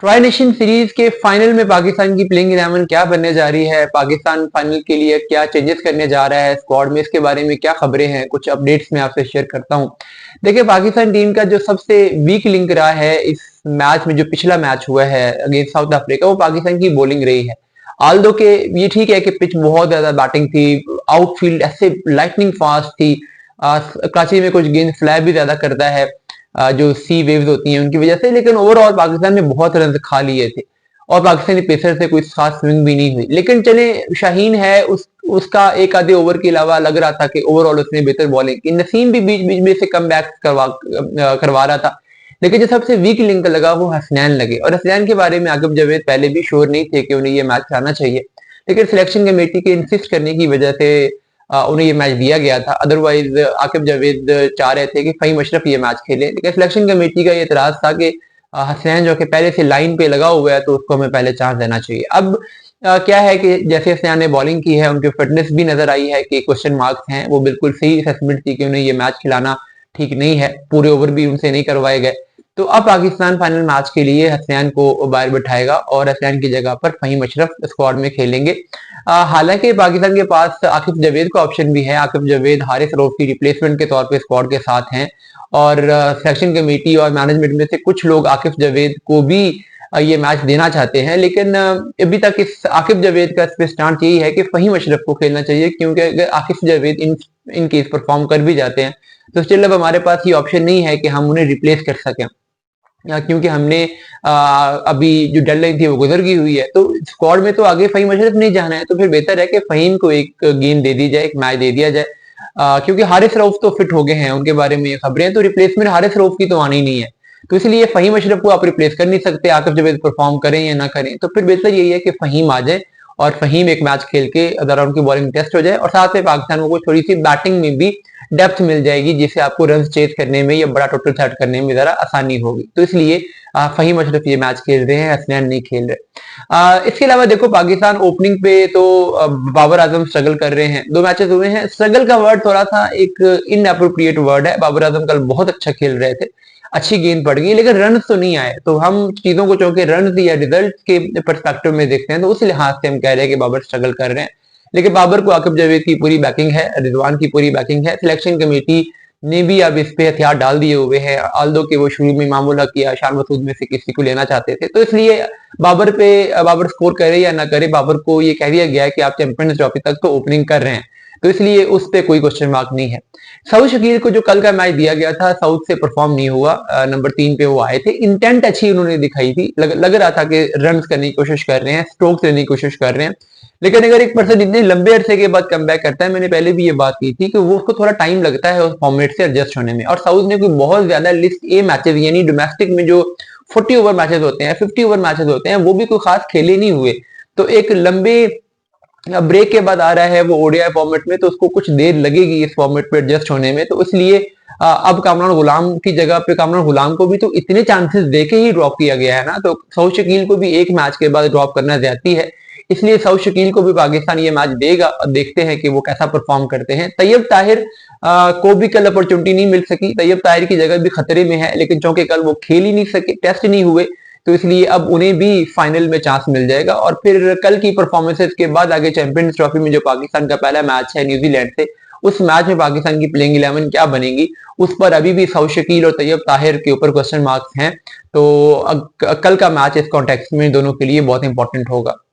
Tri nation series के final में पाकिस्तान की प्लेइंग 11 क्या बनने जा रही है, पाकिस्तान फाइनल के लिए क्या चेंजेस करने जा रहा है स्क्वाड में, इसके बारे में क्या खबरें हैं, कुछ अपडेट्स मैं आपसे शेयर करता हूं। देखिए, पाकिस्तान टीम का जो सबसे वीक लिंक रहा है इस मैच में, जो पिछला मैच हुआ है अगेंस्ट साउथ अफ्रीका, वो पाकिस्तान की बॉलिंग रही है। आल्दो के ये ठीक है कि पिच बहुत ज्यादा बैटिंग थी, आउटफील्ड ऐसे लाइटनिंग फास्ट थी, कराची में कुछ गेंद फ्लाई भी ज्यादा करता है, जो सी वेव्स होती हैं उनकी वजह से, लेकिन ओवरऑल पाकिस्तान ने बहुत रन खा लिए थे और पाकिस्तानी पेसर से कोई खास स्विंग भी नहीं हुई। लेकिन चले, शाहीन है, उसका एक आधे ओवर के अलावा लग रहा था कि ओवरऑल उसने बेहतर बॉलिंग की। नसीम भी बीच बीच में से कम बैक करवा रहा था, लेकिन जो सबसे वीक लिंक लगा वो हसनैन लगे। और हसनैन के बारे में आकिब जावेद पहले भी श्योर नहीं थे कि उन्हें ये मैच खिलाना चाहिए, लेकिन सिलेक्शन कमेटी के इंसिस्ट करने की वजह से उन्हें ये मैच दिया गया था। अदरवाइज आकिब जावेद चाह रहे थे कि फ़हीम अशरफ ये मैच खेले, लेकिन सिलेक्शन कमेटी का ये एतराज था कि हसनैन जो कि पहले से लाइन पे लगा हुआ है तो उसको हमें पहले चांस देना चाहिए। अब क्या है कि जैसे हसनैन ने बॉलिंग की है, उनकी फिटनेस भी नजर आई है कि क्वेश्चन मार्क्स हैं, वो बिल्कुल सही असेसमेंट थी कि उन्हें ये मैच खिलाना ठीक नहीं है, पूरे ओवर भी उनसे नहीं करवाए गए। तो अब पाकिस्तान फाइनल मैच के लिए हसनैन को बाहर बिठाएगा और हसनैन की जगह पर फ़हीम अशरफ स्क्वाड में खेलेंगे। हालांकि पाकिस्तान के पास आकिब जावेद का ऑप्शन भी है। आकिब जावेद हारिस रऊफ की रिप्लेसमेंट के तौर पे स्क्वाड के साथ हैं और सिलेक्शन कमेटी और मैनेजमेंट में से कुछ लोग आकिब जावेद को भी ये मैच देना चाहते हैं, लेकिन अभी तक इस आकिब जावेद का इस पे स्टांस यही है कि फ़हीम अशरफ को खेलना चाहिए, क्योंकि अगर Aqib Javed in case perform कर भी जाते हैं तो स्टिल अब हमारे पास ये ऑप्शन नहीं है कि हम उन्हें रिप्लेस कर सकें, क्योंकि हमने अभी जो डेडलाइन थी वो गुजर गई हुई है। तो स्क्वाड में तो आगे फ़हीम अशरफ नहीं जाना है, तो फिर बेहतर है कि फ़हीम को एक गेंद दे दी जाए, एक मैच दे दिया जाए, क्योंकि हारिस रऊफ तो फिट हो गए हैं, उनके बारे में खबरें हैं, तो रिप्लेसमेंट हारिस रऊफ की तो आनी नहीं है। तो इसलिए फ़हीम अशरफ को आप रिप्लेस कर नहीं सकते, आकिब जावेद परफॉर्म करें या ना करें, तो फिर बेहतर यही है कि फ़हीम आ जाए और फ़हीम एक मैच खेल के जरा उनकी बॉलिंग टेस्ट हो जाए और साथ में पाकिस्तान को थोड़ी सी बैटिंग में भी डेप्थ मिल जाएगी, जिससे आपको रन चेज करने में या बड़ा टोटल सेट करने में जरा आसानी होगी। तो इसलिए फ़हीम अशरफ ये मैच खेल रहे हैं, हसनैन नहीं खेल रहे। इसके अलावा देखो, पाकिस्तान ओपनिंग पे तो बाबर आजम स्ट्रगल कर रहे हैं, 2 मैचेस हुए हैं। स्ट्रगल का वर्ड थोड़ा सा एक इनएप्रोप्रिएट वर्ड है। बाबर आजम कल बहुत अच्छा खेल रहे थे, अच्छी गेंद पड़ गई, लेकिन रन तो नहीं आए। तो हम चीजों को चूंकि रन या रिजल्ट के परस्पेक्टिव में देखते हैं, तो उस लिहाज से हम कह रहे हैं कि बाबर स्ट्रगल कर रहे हैं। लेकिन बाबर को आकिब जावेद की पूरी बैकिंग है, रिजवान की पूरी बैकिंग है। सिलेक्शन कमेटी ने भी अब इस पे हथियार डाल दिए हुए हैं, आल्दो के वो शुरू में मामूला किया, शान मसूद में से किसी को लेना चाहते थे, तो इसलिए बाबर स्कोर करे या ना करे, बाबर को ये कह दिया गया है कि आप चैंपियंस ट्रॉफी तक तो ओपनिंग कर रहे हैं, तो इसलिए उस पर कोई क्वेश्चन मार्क नहीं है। साउथ शकील को जो कल का मैच दिया गया था, साउथ से परफॉर्म नहीं हुआ, नंबर 3 पे वो आए थे। इंटेंट अच्छी उन्होंने दिखाई थी, लग रहा था कि रन करने की कोशिश कर रहे हैं, स्ट्रोक्स लेने की कोशिश कर रहे हैं, लेकिन अगर एक पर्सन इतने लंबे अरसे के बाद कमबैक करता है, मैंने पहले भी ये बात की थी कि वो उसको थोड़ा टाइम लगता है उस फॉर्मेट से एडजस्ट होने में। और साउथ ने कोई बहुत ज्यादा लिस्ट ए मैचेस, यानी डोमेस्टिक में जो 40 ओवर मैचेस होते हैं, 50 ओवर मैचेस होते हैं, वो भी कोई खास खेले नहीं हुए। तो एक लंबे ब्रेक के बाद आ रहा है वो ओडीआई फॉर्मेट में, तो उसको कुछ देर लगेगी इस फॉर्मेट पे एडजस्ट होने में। तो इसलिए अब कामरान गुलाम की जगह पे कामरान गुलाम को भी तो इतने चांसेस देके ही ड्रॉप किया गया है ना, तो साउथ शकील को भी एक मैच के बाद ड्रॉप करना ज्यादती है। इसलिए साउथ शकील को भी पाकिस्तान ये मैच देगा और देखते हैं कि वो कैसा परफॉर्म करते हैं। तैयब ताहिर को भी कल अपॉर्चुनिटी नहीं मिल सकी, तैयब ताहिर की जगह भी खतरे में है, लेकिन चूंकि कल वो खेल ही नहीं सके, टेस्ट नहीं हुए, तो इसलिए अब उन्हें भी फाइनल में चांस मिल जाएगा। और फिर कल की परफॉर्मेंसेस के बाद आगे चैंपियंस ट्रॉफी में जो पाकिस्तान का पहला मैच है न्यूजीलैंड से, उस मैच में पाकिस्तान की प्लेइंग 11 क्या बनेगी, उस पर अभी भी साउथ शकील और तैयब ताहिर के ऊपर क्वेश्चन मार्क्स हैं। तो कल का मैच इस कॉन्टेक्स्ट में दोनों के लिए बहुत इंपॉर्टेंट होगा।